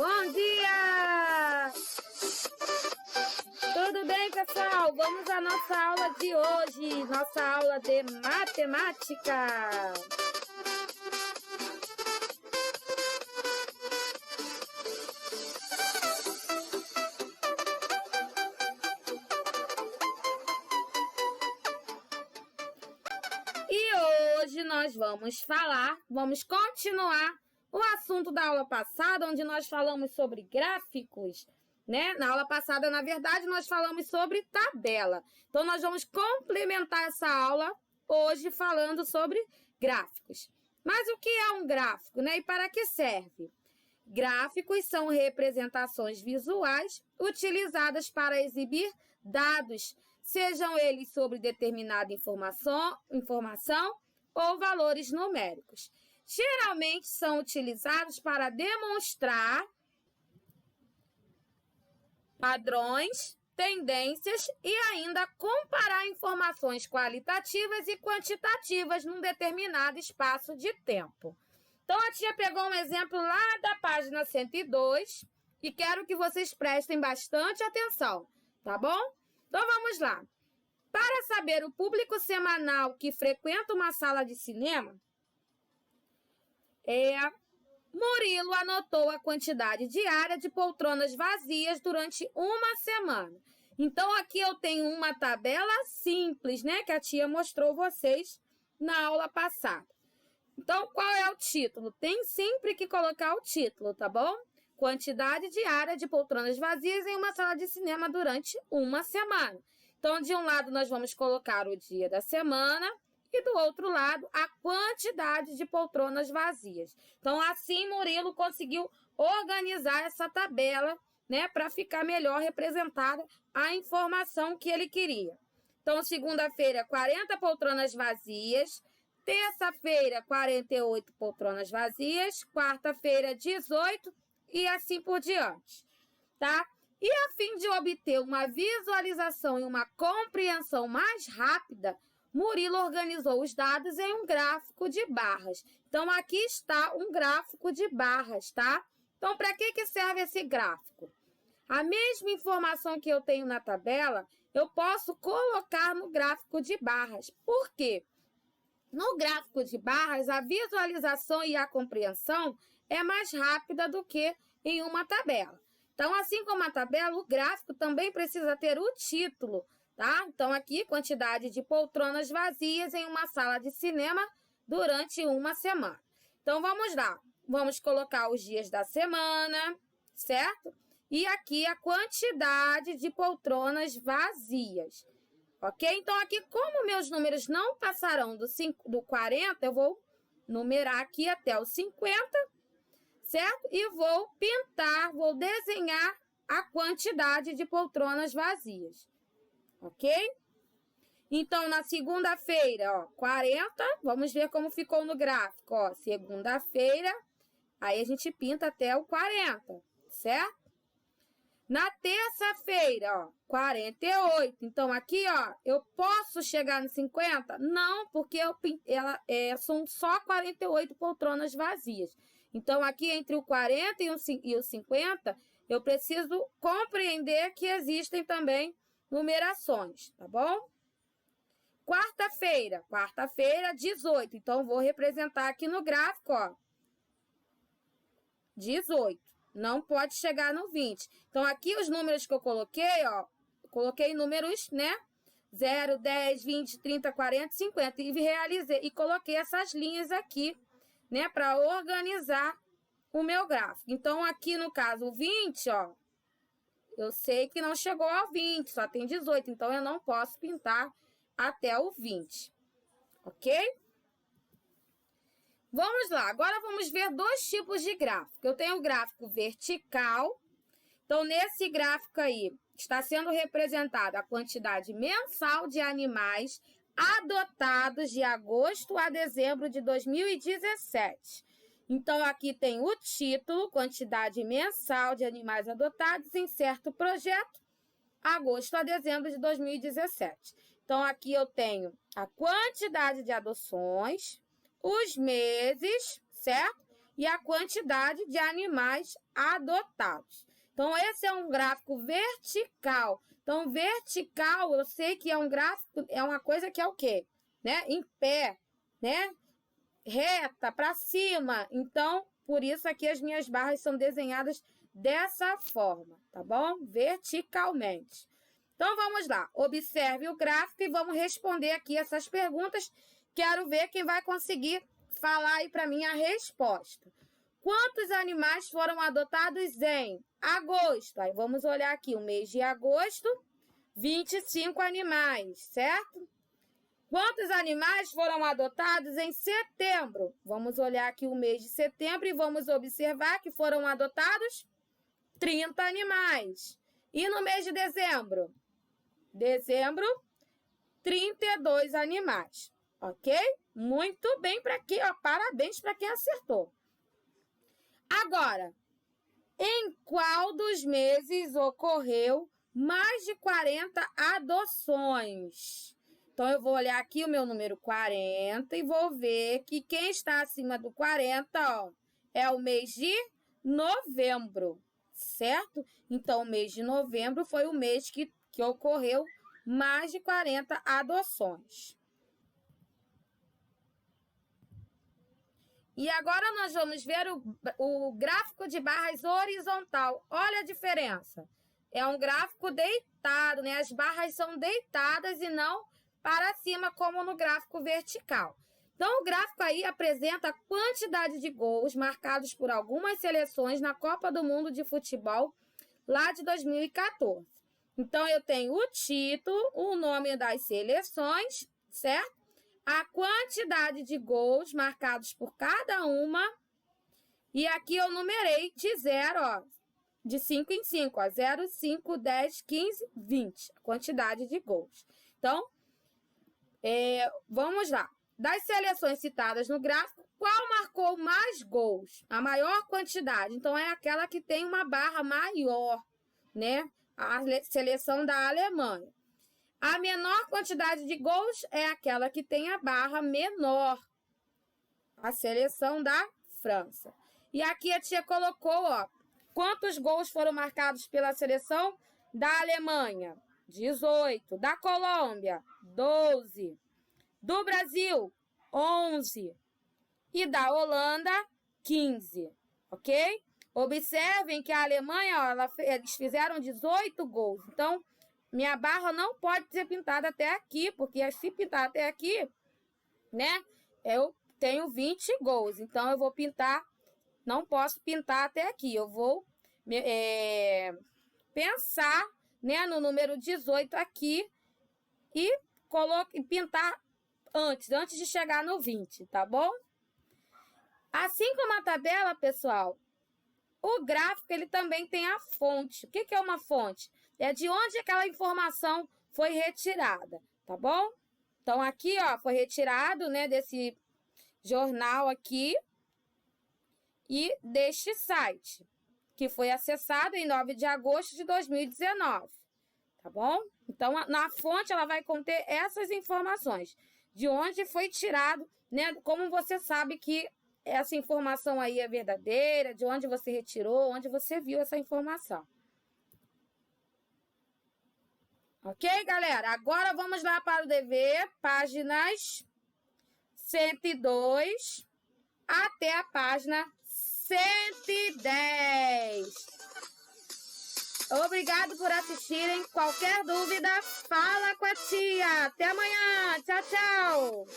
Bom dia! Tudo bem, pessoal? Vamos à nossa aula de hoje, nossa aula de matemática. E hoje nós vamos continuar o assunto da aula passada, onde nós falamos sobre gráficos, né? Na aula passada, na verdade, nós falamos sobre tabela. Então, nós vamos complementar essa aula hoje falando sobre gráficos. Mas o que é um gráfico, né? E para que serve? Gráficos são representações visuais utilizadas para exibir dados, sejam eles sobre determinada informação ou valores numéricos. Geralmente são utilizados para demonstrar padrões, tendências e ainda comparar informações qualitativas e quantitativas num determinado espaço de tempo. Então, a tia pegou um exemplo lá da página 102 e quero que vocês prestem bastante atenção, tá bom? Então, vamos lá. Para saber o público semanal que frequenta uma sala de cinema, Murilo anotou a quantidade diária de poltronas vazias durante uma semana. Então, aqui eu tenho uma tabela simples, né? Que a tia mostrou vocês na aula passada. Então, qual é o título? Tem sempre que colocar o título, tá bom? Quantidade diária de poltronas vazias em uma sala de cinema durante uma semana. Então, de um lado, nós vamos colocar o dia da semana e do outro lado, a quantidade de poltronas vazias. Então, assim, Murilo conseguiu organizar essa tabela, né, para ficar melhor representada a informação que ele queria. Então, segunda-feira, 40 poltronas vazias. Terça-feira, 48 poltronas vazias. Quarta-feira, 18 e assim por diante, tá? E a fim de obter uma visualização e uma compreensão mais rápida, Murilo organizou os dados em um gráfico de barras. Então, aqui está um gráfico de barras, tá? Então, para que serve esse gráfico? A mesma informação que eu tenho na tabela, eu posso colocar no gráfico de barras. Por quê? No gráfico de barras, a visualização e a compreensão é mais rápida do que em uma tabela. Então, assim como a tabela, o gráfico também precisa ter o título, tá? Então, aqui, quantidade de poltronas vazias em uma sala de cinema durante uma semana. Então, vamos lá. Vamos colocar os dias da semana, certo? E aqui a quantidade de poltronas vazias. Ok? Então, aqui, como meus números não passarão do 40, eu vou numerar aqui até o 50, certo? E vou pintar, vou desenhar a quantidade de poltronas vazias. Ok? Então, na segunda-feira, ó, 40, vamos ver como ficou no gráfico, ó, segunda-feira, aí a gente pinta até o 40, certo? Na terça-feira, ó, 48. Então, aqui, ó, eu posso chegar no 50? Não, porque são só 48 poltronas vazias. Então, aqui entre o 40 e o 50, eu preciso compreender que existem também numerações, tá bom? Quarta-feira, 18. Então, vou representar aqui no gráfico, ó, 18. Não pode chegar no 20. Então, aqui os números que eu coloquei, ó, coloquei números, né? 0, 10, 20, 30, 40, 50. E coloquei essas linhas aqui, né? Para organizar o meu gráfico. Então, aqui no caso, o 20, ó, eu sei que não chegou ao 20, só tem 18. Então, eu não posso pintar até o 20. Ok? Vamos lá, agora vamos ver dois tipos de gráfico. Eu tenho o gráfico vertical. Então, nesse gráfico aí, está sendo representada a quantidade mensal de animais adotados de agosto a dezembro de 2017. Então, aqui tem o título, quantidade mensal de animais adotados em certo projeto, agosto a dezembro de 2017. Então, aqui eu tenho a quantidade de adoções, os meses, certo? e a quantidade de animais adotados. Então, esse é um gráfico vertical. Então, vertical, eu sei que é um gráfico, é uma coisa que é o quê? Né? Em pé, né? Reta, para cima. Então, por isso aqui as minhas barras são desenhadas dessa forma, tá bom? Verticalmente. Então, vamos lá. Observe o gráfico e vamos responder aqui essas perguntas. Quero ver quem vai conseguir falar aí para mim a resposta. Quantos animais foram adotados em agosto? Aí vamos olhar aqui, o mês de agosto, 25 animais, certo? Quantos animais foram adotados em setembro? Vamos olhar aqui o mês de setembro e vamos observar que foram adotados 30 animais. E no mês de dezembro? Dezembro, 32 animais, ok? Muito bem para quem, ó, parabéns para quem acertou. Agora, em qual dos meses ocorreu mais de 40 adoções? Então, eu vou olhar aqui o meu número 40 e vou ver que quem está acima do 40, ó, é o mês de novembro, certo? Então, o mês de novembro foi o mês que ocorreu mais de 40 adoções. E agora nós vamos ver o gráfico de barras horizontal. Olha a diferença. É um gráfico deitado, né? As barras são deitadas e não para cima, como no gráfico vertical. Então, o gráfico aí apresenta a quantidade de gols marcados por algumas seleções na Copa do Mundo de Futebol lá de 2014. Então, eu tenho o título, o nome das seleções, certo? A quantidade de gols marcados por cada uma. E aqui eu numerei de 0, ó, de 5 em 5, ó, 0, 5, 10, 15, 20, a quantidade de gols. Então, vamos lá. Das seleções citadas no gráfico, qual marcou mais gols? A maior quantidade. Então, é aquela que tem uma barra maior, né? A seleção da Alemanha. A menor quantidade de gols é aquela que tem a barra menor. A seleção da França. E aqui a tia colocou, ó, quantos gols foram marcados pela seleção da Alemanha? 18. Da Colômbia, 12. Do Brasil, 11. E da Holanda, 15. Ok? Observem que a Alemanha, ó, eles fizeram 18 gols. Então, minha barra não pode ser pintada até aqui, porque se pintar até aqui, né, eu tenho 20 gols. Então, eu vou pintar, não posso pintar até aqui. Eu vou pensar, né, no número 18 aqui e pintar antes de chegar no 20, tá bom? Assim como a tabela, pessoal, o gráfico ele também tem a fonte. O que é uma fonte? É de onde aquela informação foi retirada, tá bom? Então, aqui, ó, foi retirado, né, desse jornal aqui e deste site, que foi acessado em 9 de agosto de 2019, tá bom? Então, na fonte, ela vai conter essas informações, de onde foi tirado, né, como você sabe que essa informação aí é verdadeira, de onde você retirou, onde você viu essa informação. Ok, galera? Agora vamos lá para o dever, páginas 102 até a página 110. Obrigado por assistirem. Qualquer dúvida, fala com a tia. Até amanhã. Tchau, tchau.